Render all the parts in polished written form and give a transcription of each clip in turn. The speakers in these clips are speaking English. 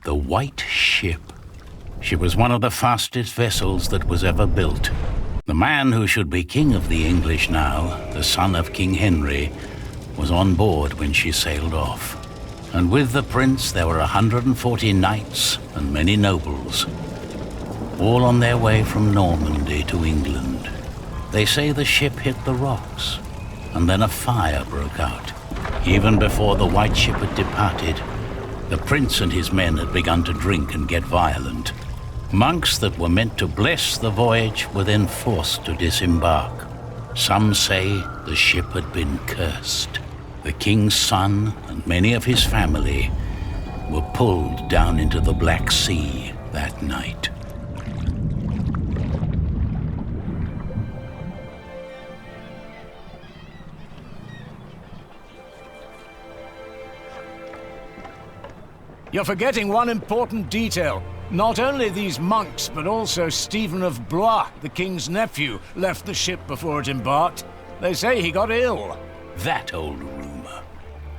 The White Ship. She was one of the fastest vessels that was ever built. The man who should be king of the English now, the son of King Henry, was on board when she sailed off. And with the prince there were 140 knights and many nobles, all on their way from Normandy to England. They say the ship hit the rocks, and then a fire broke out. Even before the White Ship had departed, the prince and his men had begun to drink and get violent. Monks that were meant to bless the voyage were then forced to disembark. Some say the ship had been cursed. The king's son and many of his family were pulled down into the Black Sea that night. You're forgetting one important detail. Not only these monks, but also Stephen of Blois, the king's nephew, left the ship before it embarked. They say he got ill. That old rumor.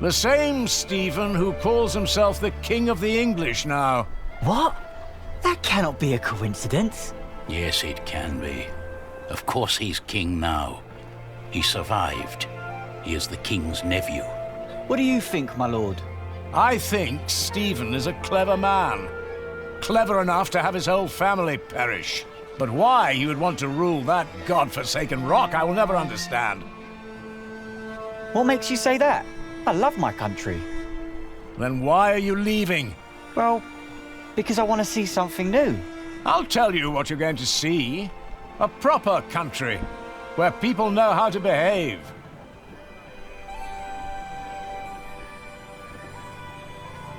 The same Stephen who calls himself the King of the English now. What? That cannot be a coincidence. Yes, it can be. Of course he's king now. He survived. He is the king's nephew. What do you think, my lord? I think Stephen is a clever man. Clever enough to have his whole family perish. But why he would want to rule that godforsaken rock, I will never understand. What makes you say that? I love my country. Then why are you leaving? Well, because I want to see something new. I'll tell you what you're going to see. A proper country, where people know how to behave.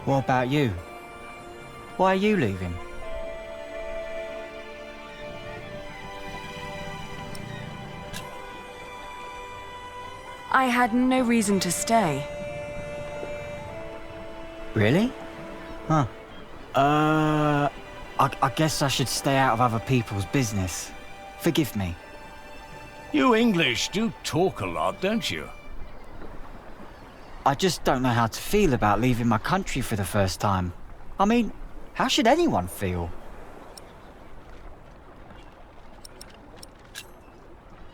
What about you? Why are you leaving? I had no reason to stay. Really? Huh. I guess I should stay out of other people's business. Forgive me. You English do talk a lot, don't you? I just don't know how to feel about leaving my country for the first time. I mean, how should anyone feel?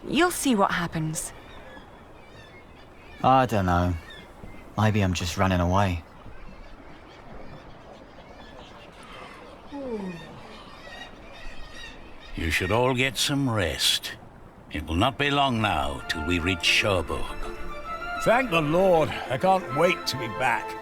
You'll see what happens. I don't know. Maybe I'm just running away. You should all get some rest. It will not be long now till we reach Cherbourg. Thank the Lord. I can't wait to be back.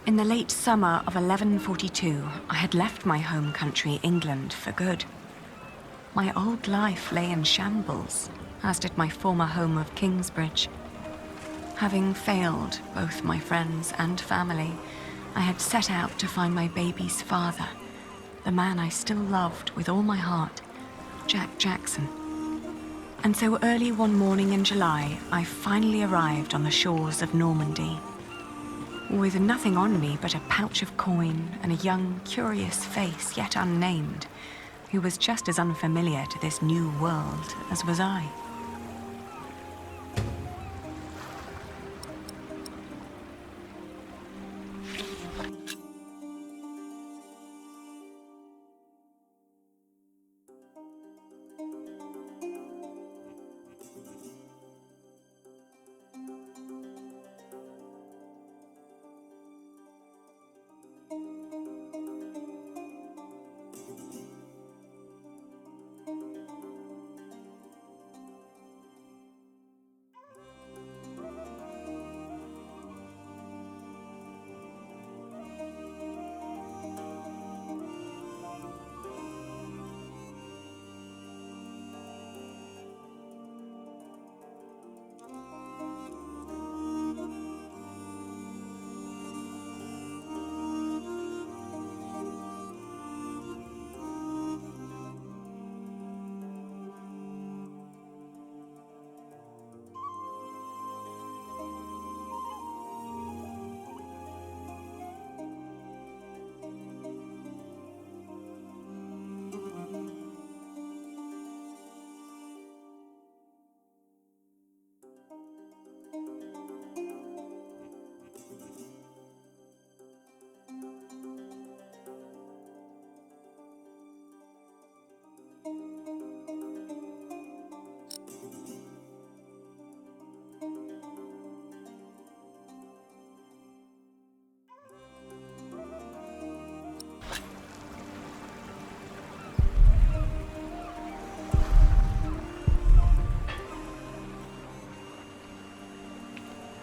In the late summer of 1142, I had left my home country, England, for good. My old life lay in shambles, as did my former home of Kingsbridge. Having failed both my friends and family, I had set out to find my baby's father the man I still loved with all my heart, Jack Jackson. And so early one morning in July, I finally arrived on the shores of Normandy. With nothing on me but a pouch of coin and a young, curious face yet unnamed, who was just as unfamiliar to this new world as was I.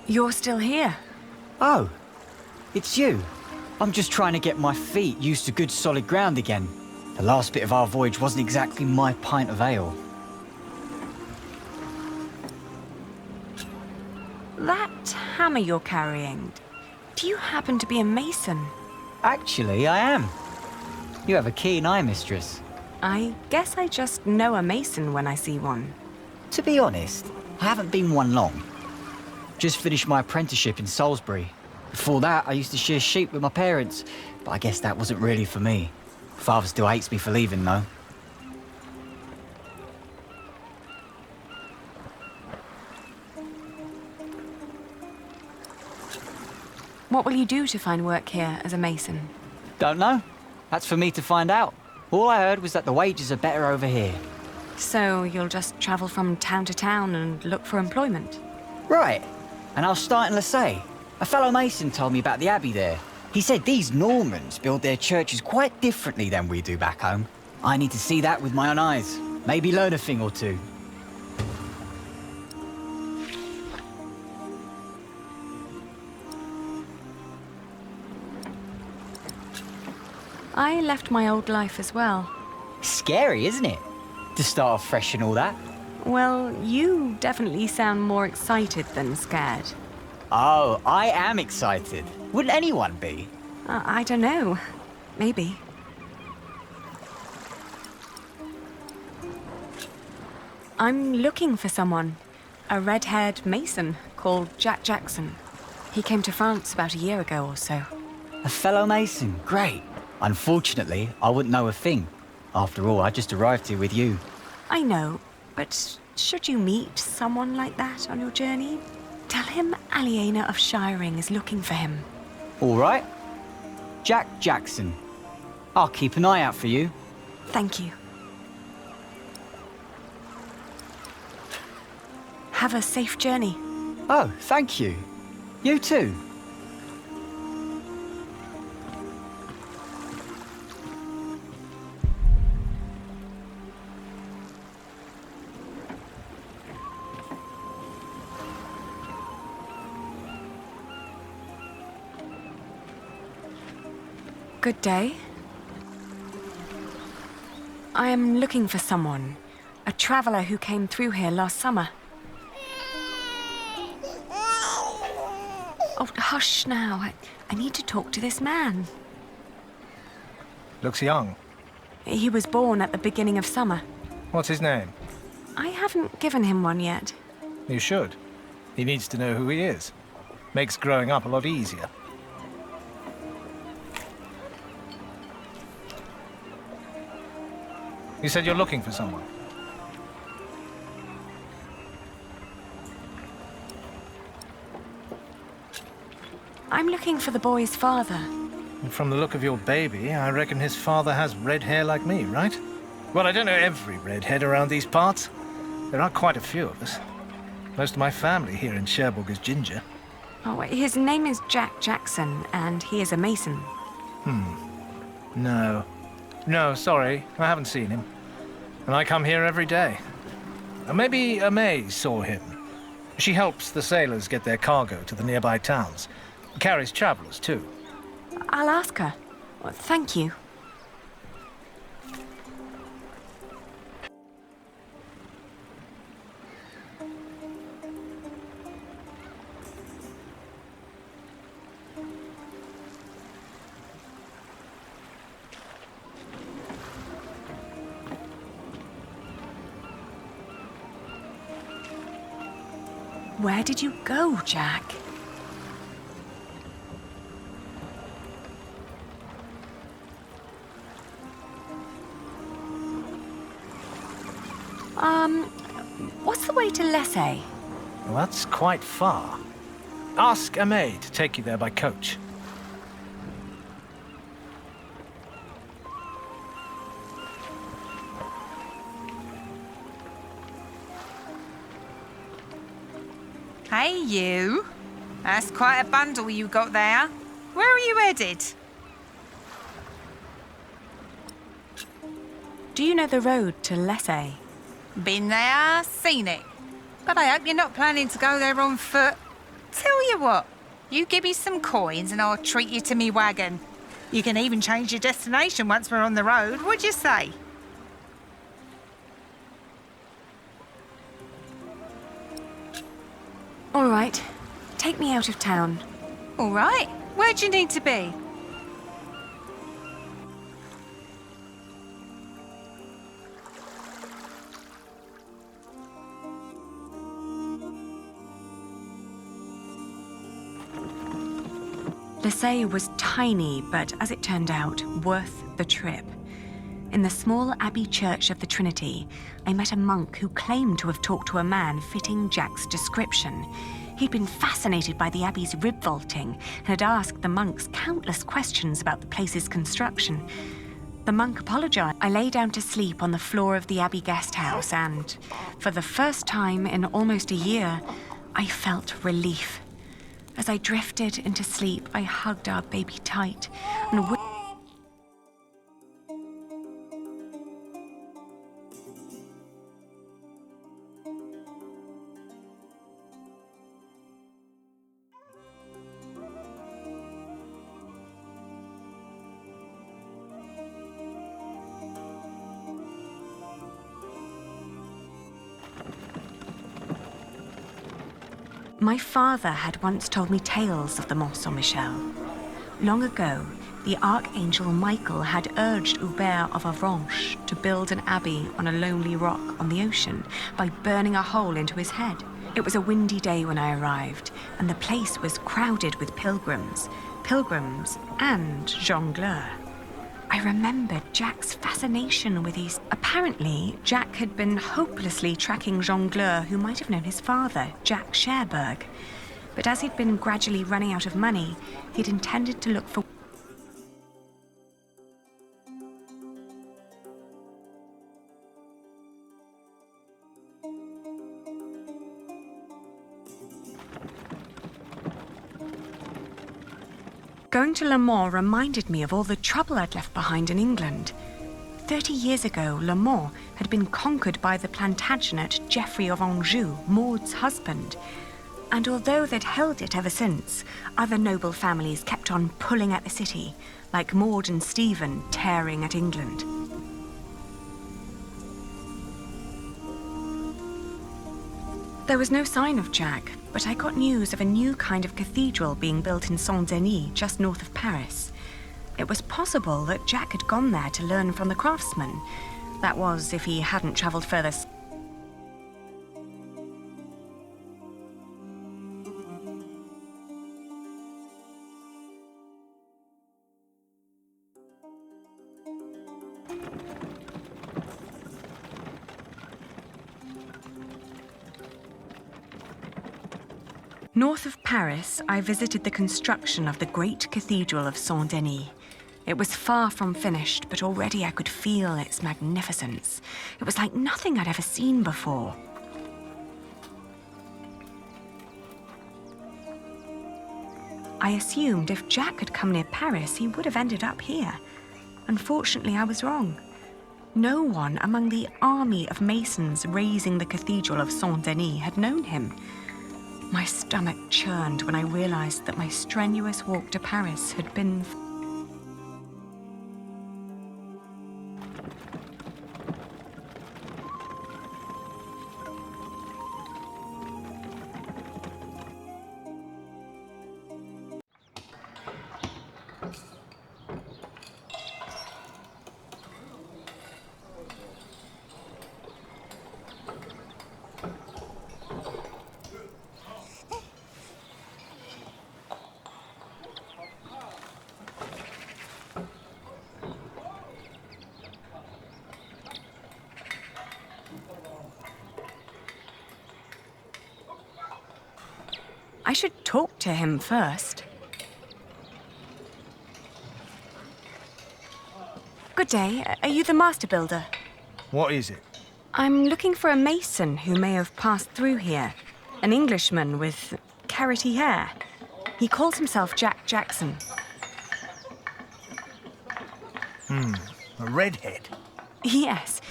You're still here? Oh, it's you. I'm just trying to get my feet used to good solid ground again. The last bit of our voyage wasn't exactly my pint of ale. That hammer you're carrying, do you happen to be a mason? Actually, I am. You have a keen eye, mistress. I guess I just know a mason when I see one. To be honest, I haven't been one long. Just finished my apprenticeship in Salisbury. Before that, I used to shear sheep with my parents, but I guess that wasn't really for me. Father still hates me for leaving, though. What will you do to find work here as a mason? Don't know. That's for me to find out. All I heard was that the wages are better over here. So you'll just travel from town to town and look for employment? Right. And I'll start in Marseille. A fellow mason told me about the abbey there. He said these Normans build their churches quite differently than we do back home. I need to see that with my own eyes. Maybe learn a thing or two. I left my old life as well. Scary, isn't it? To start off fresh and all that. Well, you definitely sound more excited than scared. Oh, I am excited. Wouldn't anyone be? I don't know. Maybe. I'm looking for someone. A red-haired mason called Jack Jackson. He came to France about a year ago or so. A fellow mason, great. Unfortunately, I wouldn't know a thing. After all, I just arrived here with you. I know, but should you meet someone like that on your journey, tell him Aliena of Shiring is looking for him. All right. Jack Jackson. I'll keep an eye out for you. Thank you. Have a safe journey. Oh, thank you. You too. Good day. I am looking for someone. A traveller who came through here last summer. Oh, hush now. I need to talk to this man. Looks young. He was born at the beginning of summer. What's his name? I haven't given him one yet. You should. He needs to know who he is. Makes growing up a lot easier. You said you're looking for someone. I'm looking for the boy's father. And from the look of your baby, I reckon his father has red hair like me, right? Well, I don't know every redhead around these parts. There are quite a few of us. Most of my family here in Cherbourg is ginger. Oh, his name is Jack Jackson, and he is a mason. No. No, sorry. I haven't seen him. And I come here every day. Maybe Amay saw him. She helps the sailors get their cargo to the nearby towns. Carries travelers, too. I'll ask her. Well, thank you. Where did you go, Jack? What's the way to Lessay? Well, that's quite far. Ask Amay to take you there by coach. Hey, you. That's quite a bundle you got there. Where are you headed? Do you know the road to Lessay? Been there, seen it. But I hope you're not planning to go there on foot. Tell you what, you give me some coins and I'll treat you to me wagon. You can even change your destination once we're on the road. What'd you say? All right. Take me out of town. All right. Where'd you need to be? Lessay was tiny, but as it turned out, worth the trip. In the small abbey church of the Trinity, I met a monk who claimed to have talked to a man fitting Jack's description. He'd been fascinated by the abbey's rib vaulting and had asked the monks countless questions about the place's construction. The monk apologized. I lay down to sleep on the floor of the abbey guest house and, for the first time in almost a year, I felt relief. As I drifted into sleep, I hugged our baby tight and My father had once told me tales of the Mont Saint-Michel. Long ago, the Archangel Michael had urged Hubert of Avranches to build an abbey on a lonely rock on the ocean by burning a hole into his head. It was a windy day when I arrived, and the place was crowded with pilgrims and jongleurs. I remembered Jack's fascination with these. Apparently, Jack had been hopelessly tracking jongleurs who might have known his father, Jack Cherbourg. But as he'd been gradually running out of money, he'd intended to look for Going to Le Mans reminded me of all the trouble I'd left behind in England. 30 years ago, Le Mans had been conquered by the Plantagenet Geoffrey of Anjou, Maud's husband. And although they'd held it ever since, other noble families kept on pulling at the city, like Maud and Stephen tearing at England. There was no sign of Jack, but I got news of a new kind of cathedral being built in Saint-Denis, just north of Paris. It was possible that Jack had gone there to learn from the craftsman. That was, if he hadn't travelled further. North of Paris, I visited the construction of the great cathedral of Saint-Denis. It was far from finished, but already I could feel its magnificence. It was like nothing I'd ever seen before. I assumed if Jack had come near Paris, he would have ended up here. Unfortunately, I was wrong. No one among the army of masons raising the cathedral of Saint-Denis had known him. My stomach churned when I realized that my strenuous walk to Paris had been... I should talk to him first. Good day. Are you the master builder? What is it? I'm looking for a mason who may have passed through here. An Englishman with carroty hair. He calls himself Jack Jackson. A redhead? Yes.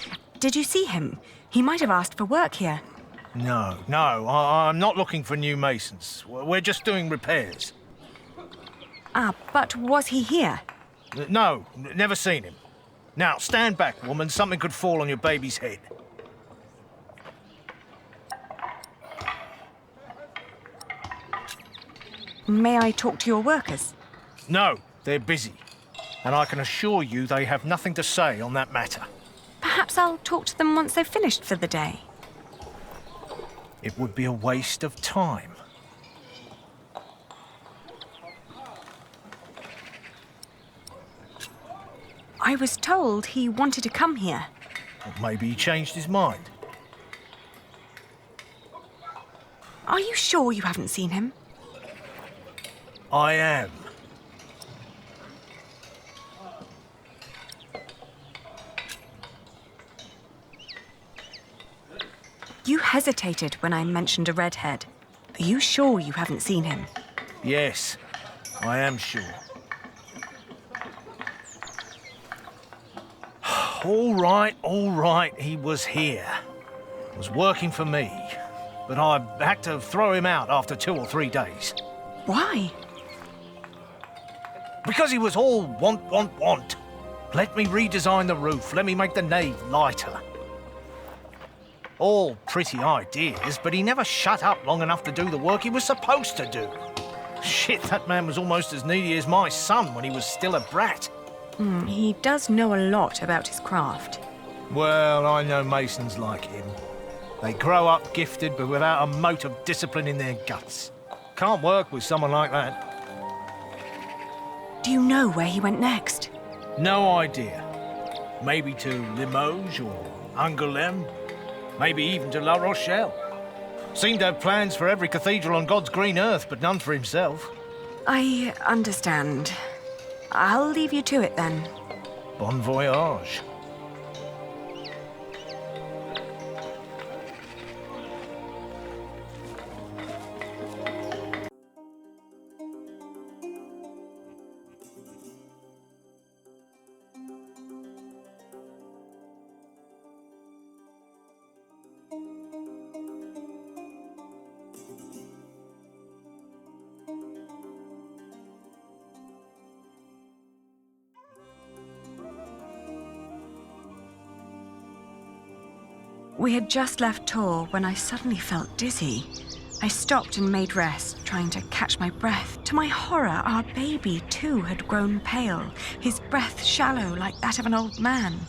Did you see him? He might have asked for work here. No, I'm not looking for new masons. We're just doing repairs. Ah, but was he here? No, never seen him. Now, stand back, woman. Something could fall on your baby's head. May I talk to your workers? No, they're busy. And I can assure you they have nothing to say on that matter. Perhaps I'll talk to them once they've finished for the day. It would be a waste of time. I was told he wanted to come here. Or maybe he changed his mind. Are you sure you haven't seen him? I am. You hesitated when I mentioned a redhead. Are you sure you haven't seen him? Yes, I am sure. All right, he was here. Was working for me. But I had to throw him out after 2 or 3 days. Why? Because he was all want. Let me redesign the roof, let me make the nave lighter. All pretty ideas, but he never shut up long enough to do the work he was supposed to do. Shit, that man was almost as needy as my son when he was still a brat. He does know a lot about his craft. Well, I know masons like him. They grow up gifted, but without a mote of discipline in their guts. Can't work with someone like that. Do you know where he went next? No idea. Maybe to Limoges or Angoulême. Maybe even to La Rochelle. Seemed to have plans for every cathedral on God's green earth, but none for himself. I understand. I'll leave you to it then. Bon voyage. We had just left Tours when I suddenly felt dizzy. I stopped and made rest, trying to catch my breath. To my horror, our baby too had grown pale, his breath shallow like that of an old man.